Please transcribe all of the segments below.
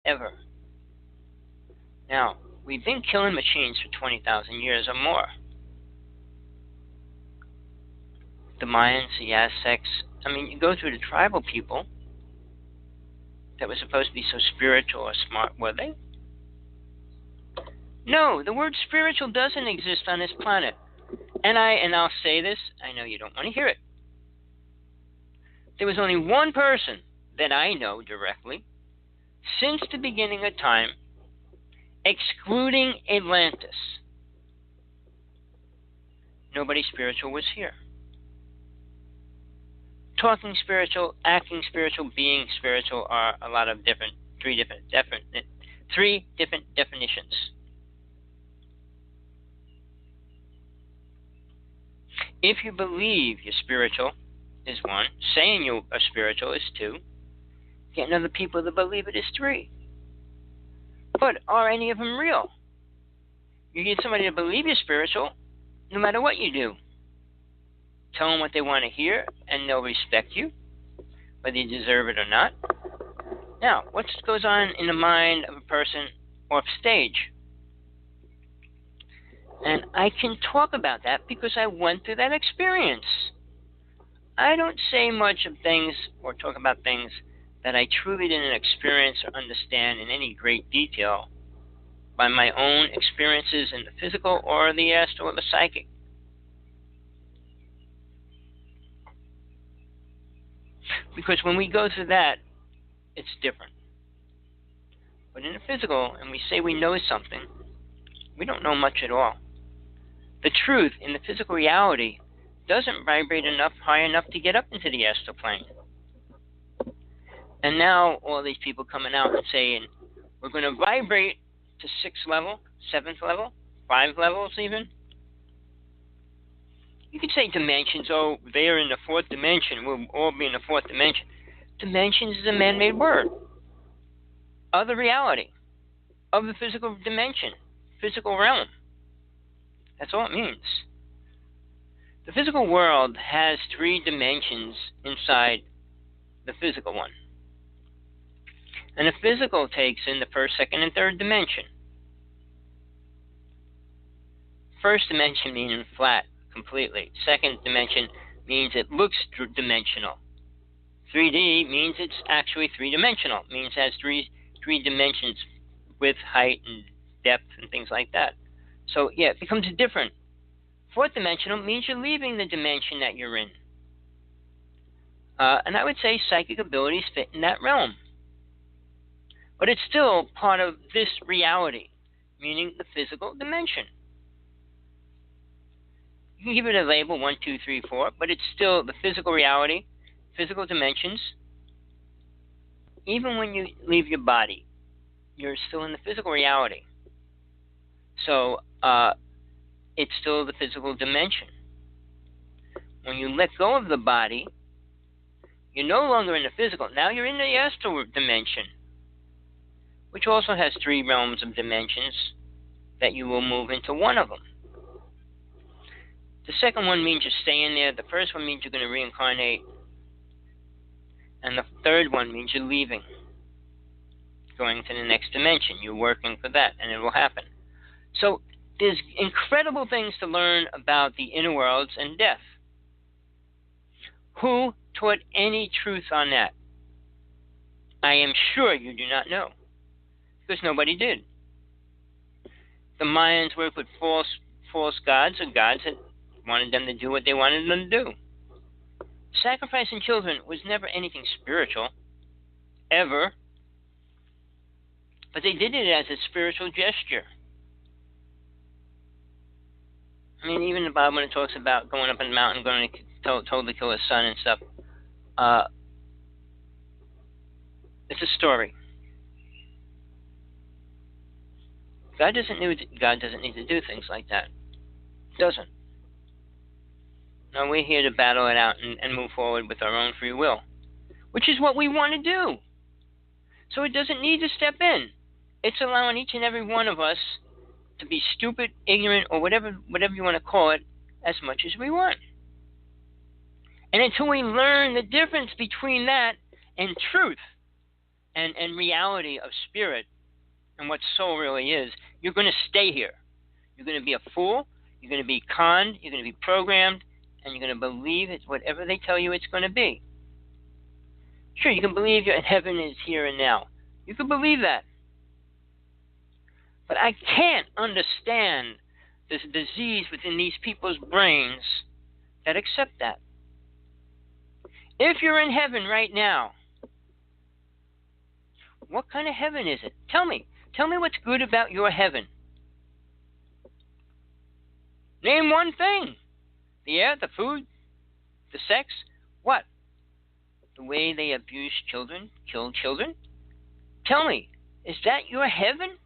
ever. Now, we've been killing machines for 20,000 years or more. The Mayans, the Aztecs, I mean, you go through the tribal people that were supposed to be so spiritual or smart, were they? No, the word spiritual doesn't exist on this planet. And I'll say this, I know you don't want to hear it. There was only one person that I know directly, since the beginning of time, excluding Atlantis. Nobody spiritual was here. Talking spiritual, acting spiritual, being spiritual are a lot of three different definitions. If you believe you're spiritual is one, saying you are spiritual is two, getting other people to believe it is three. But are any of them real? You get somebody to believe you're spiritual, no matter what you do. Tell them what they want to hear, and they'll respect you, whether you deserve it or not. Now, what goes on in the mind of a person off stage? And I can talk about that because I went through that experience. I don't say much of things or talk about things that I truly didn't experience or understand in any great detail by my own experiences in the physical or the astral or the psychic. Because when we go through that, it's different. But in the physical, and we say we know something, we don't know much at all. The truth in the physical reality doesn't vibrate high enough to get up into the astral plane. And now all these people coming out and saying, we're going to vibrate to 6th level, 7th level, 5 levels even. You could say dimensions, oh, they're in the 4th dimension, we'll all be in the 4th dimension. Dimensions is a man-made word of the reality, of the physical dimension, physical realm. That's all it means. The physical world has 3 dimensions inside the physical one. And the physical takes in the 1st, 2nd, and 3rd dimension. 1st dimension meaning flat, completely. 2nd dimension means it looks dimensional. 3D means it's actually 3-dimensional. It means it has three dimensions, width, height, and depth, and things like that. So, yeah, it becomes different. 4th dimensional means you're leaving the dimension that you're in. And I would say psychic abilities fit in that realm. But it's still part of this reality, meaning the physical dimension. You can give it a label, 1, 2, 3, 4, but it's still the physical reality, physical dimensions. Even when you leave your body, you're still in the physical reality. So, it's still the physical dimension. When you let go of the body, you're no longer in the physical. Now you're in the astral dimension, which also has 3 realms of dimensions that you will move into one of them. The second one means you're staying there. The first one means you're going to reincarnate. And the third one means you're leaving, going to the next dimension. You're working for that, and it will happen. So there's incredible things to learn about the inner worlds and death. Who taught any truth on that? I am sure you do not know, because nobody did. The Mayans worked with false gods, or gods that wanted them to do what they wanted them to do. Sacrificing children was never anything spiritual, ever. But they did it as a spiritual gesture. I mean, even the Bible, when it talks about going up in the mountain, going to told to kill his son and stuff, it's a story. God doesn't need to do things like that. He doesn't. No, we're here to battle it out and move forward with our own free will, which is what we want to do. So it doesn't need to step in. It's allowing each and every one of us to be stupid, ignorant, or whatever you want to call it, as much as we want. And until we learn the difference between that and truth, and reality of spirit and what soul really is, you're going to stay here. You're going to be a fool. You're going to be conned. You're going to be programmed. And you're going to believe it's whatever they tell you it's going to be. Sure, you can believe heaven is here and now. You can believe that. But I can't understand this disease within these people's brains that accept that. If you're in heaven right now, what kind of heaven is it? Tell me. Tell me what's good about your heaven. Name one thing. The air, the food, the sex. What? The way they abuse children, kill children? Tell me, is that your heaven?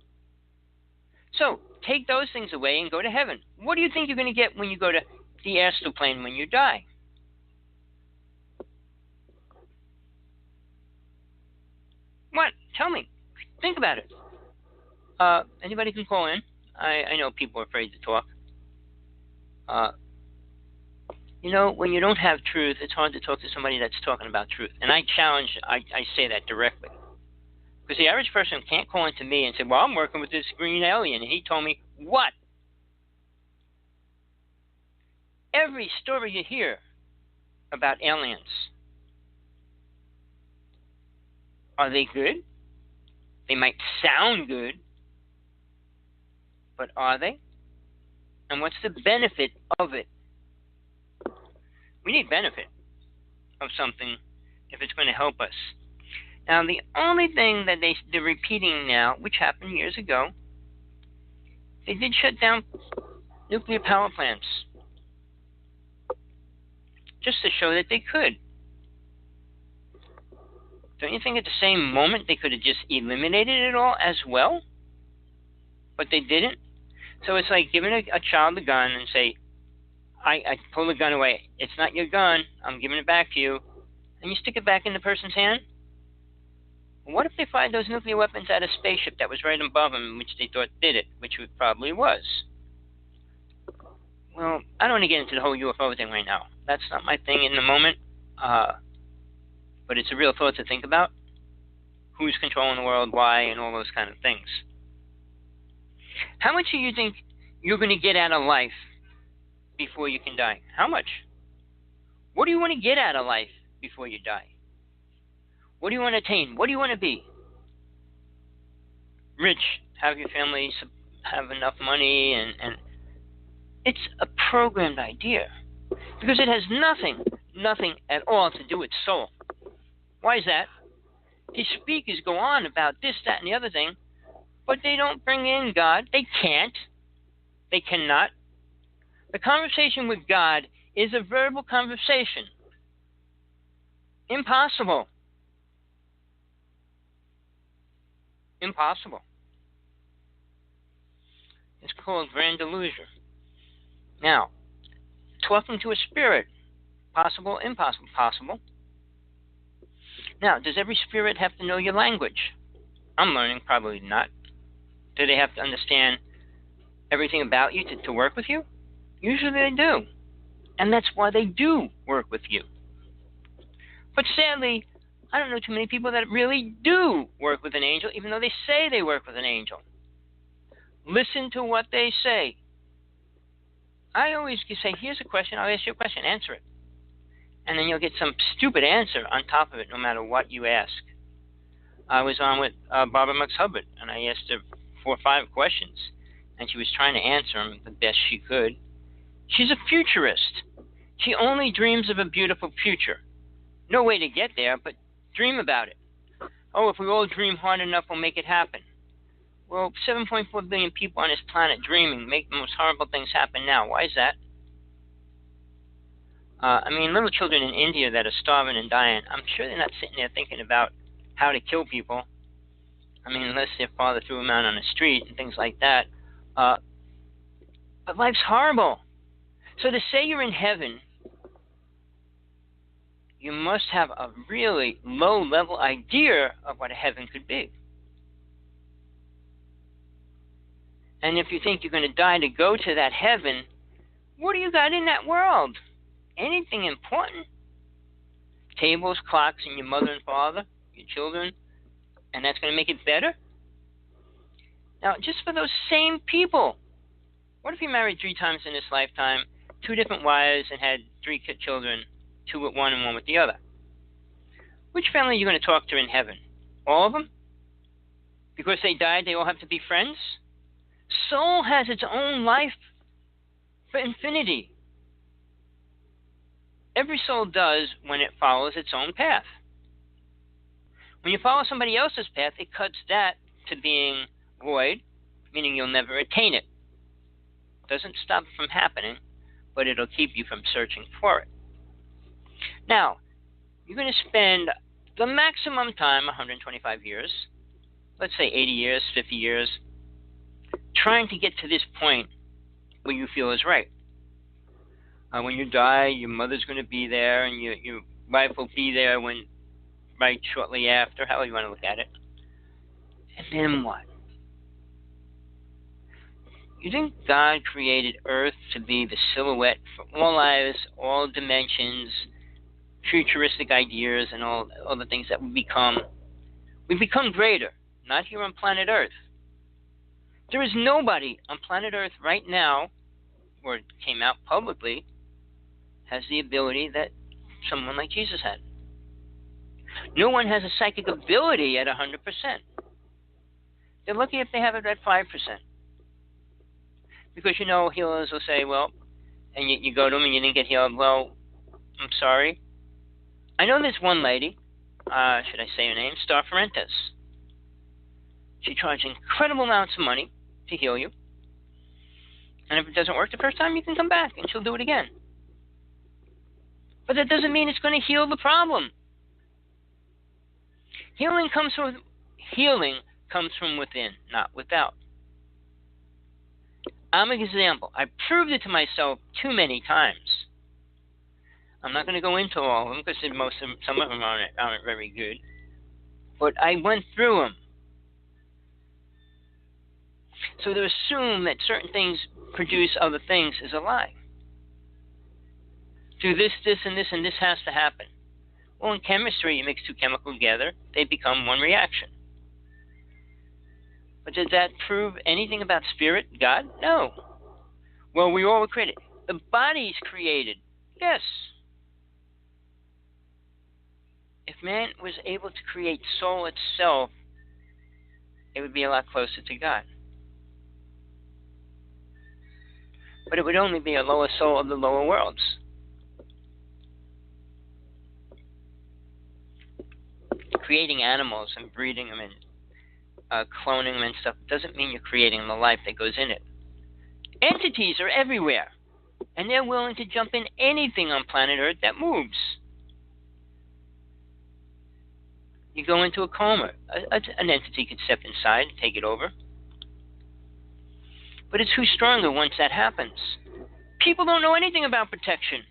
So, take those things away and go to heaven. What do you think you're going to get when you go to the astral plane when you die? What? Tell me. Think about it. Anybody can call in. I know people are afraid to talk. When you don't have truth, it's hard to talk to somebody that's talking about truth. And I say that directly. Because the average person can't call into me and say, well, I'm working with this green alien, and he told me what? Every story you hear about aliens, are they good? They might sound good, but are they? And what's the benefit of it? We need benefit of something if it's going to help us. Now, the only thing that they're repeating now, which happened years ago, they did shut down nuclear power plants just to show that they could. Don't you think at the same moment they could have just eliminated it all as well? But they didn't. So it's like giving a child a gun and say, I pull the gun away. It's not your gun. I'm giving it back to you. And you stick it back in the person's hand? What if they fired those nuclear weapons at a spaceship that was right above them, which they thought did it, which it probably was? Well, I don't want to get into the whole UFO thing right now. That's not my thing in the moment. But it's a real thought to think about. Who's controlling the world, why, and all those kind of things. How much do you think you're going to get out of life before you can die? How much? What do you want to get out of life before you die? What do you want to attain? What do you want to be? Rich, have your family have enough money, and it's a programmed idea. Because it has nothing at all to do with soul. Why is that? These speakers go on about this, that, and the other thing, but they don't bring in God. They can't. They cannot. The conversation with God is a verbal conversation. Impossible. Impossible. It's called grand delusion. Now, talking to a spirit, possible, impossible, possible. Now, does every spirit have to know your language? I'm learning, probably not. Do they have to understand everything about you to work with you? Usually they do. And that's why they do work with you. But sadly, I don't know too many people that really do work with an angel, even though they say they work with an angel. Listen to what they say. I always say, here's a question, I'll ask you a question, answer it. And then you'll get some stupid answer on top of it, no matter what you ask. I was on with Barbara McHubbard, and I asked her 4 or 5 questions, and she was trying to answer them the best she could. She's a futurist. She only dreams of a beautiful future. No way to get there, but dream about it. Oh, if we all dream hard enough, we'll make it happen. Well, 7.4 billion people on this planet dreaming make the most horrible things happen now. Why is that? Little children in India that are starving and dying, I'm sure they're not sitting there thinking about how to kill people. Unless their father threw them out on the street and things like that. But life's horrible. So to say you're in heaven, you must have a really low-level idea of what a heaven could be. And if you think you're going to die to go to that heaven, what do you got in that world? Anything important? Tables, clocks, and your mother and father, your children, And that's going to make it better? Now, just for those same people, what if you married 3 times in this lifetime, 2 different wives, and had 3 children, 2 with one and 1 with the other? Which family are you going to talk to in heaven? All of them? Because they died, they all have to be friends? Soul has its own life for infinity. Every soul does when it follows its own path. When you follow somebody else's path, it cuts that to being void, meaning you'll never attain it. It doesn't stop it from happening, but it'll keep you from searching for it. Now, you're going to spend the maximum time, 125 years, let's say 80 years, 50 years, trying to get to this point where you feel is right. When you die, your mother's going to be there, and your wife will be there right shortly after, however you want to look at it. And then what? You think God created Earth to be the silhouette for all lives, all dimensions, futuristic ideas, and all the things that we become? We become greater, not here on planet Earth. There is nobody on planet Earth right now, or it came out publicly, has the ability that someone like Jesus had. No one has a psychic ability at 100%. They're lucky if they have it at 5%. Because, healers will say, well, and you go to them and you didn't get healed. Well, I'm sorry. I know there's one lady, should I say her name? Star Ferentes. She charges incredible amounts of money to heal you. And if it doesn't work the first time, you can come back and she'll do it again. But that doesn't mean it's going to heal the problem. Healing comes from within, not without. I'm an example. I proved it to myself too many times. I'm not going to go into all of them because some of them aren't very good. But I went through them. So to assume that certain things produce other things is a lie. Do this, and this, and this has to happen. Well, in chemistry, you mix 2 chemicals together, they become one reaction. But does that prove anything about spirit, God? No. Well, we all were created. The body's created. Yes. If man was able to create soul itself, it would be a lot closer to God. But it would only be a lower soul of the lower worlds. Creating animals and breeding them and cloning them and stuff doesn't mean you're creating the life that goes in it. Entities are everywhere, and they're willing to jump in anything on planet Earth that moves. You go into a coma, an entity could step inside and take it over. But it's who's stronger once that happens. People don't know anything about protection.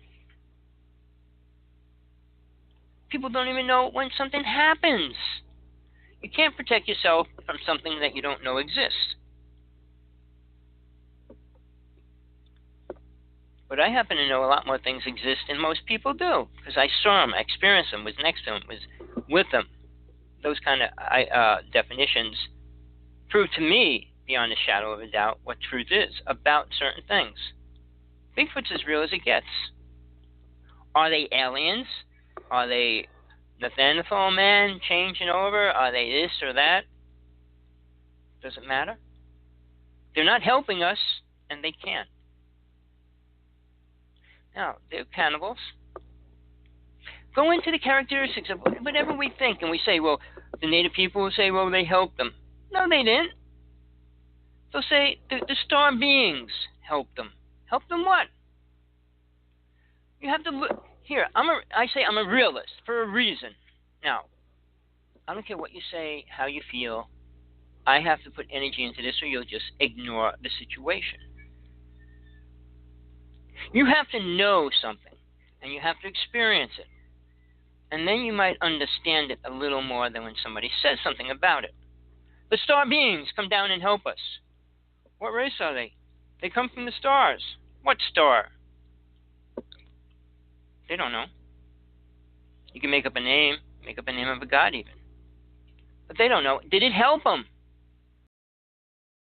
People don't even know when something happens. You can't protect yourself from something that you don't know exists. But I happen to know a lot more things exist than most people do, because I saw them, I experienced them, was next to them, was with them. Those kind of definitions prove to me, beyond a shadow of a doubt, what truth is about certain things. Bigfoot's as real as it gets. Are they aliens? Are they Nathaniel man changing over? Are they this or that? Doesn't matter. They're not helping us, and they can't. Now, they're cannibals. Go into the characteristics of whatever we think, and we say, well, the native people will say, well, they helped them. No, they didn't. They'll say the star beings helped them. Help them what? You have to look. Here, I say I'm a realist for a reason. Now, I don't care what you say, how you feel. I have to put energy into this or you'll just ignore the situation. You have to know something, and you have to experience it. And then you might understand it a little more than when somebody says something about it. The star beings come down and help us. What race are they? They come from the stars. What star? They don't know. You can make up a name of a god even. But they don't know. Did it help them?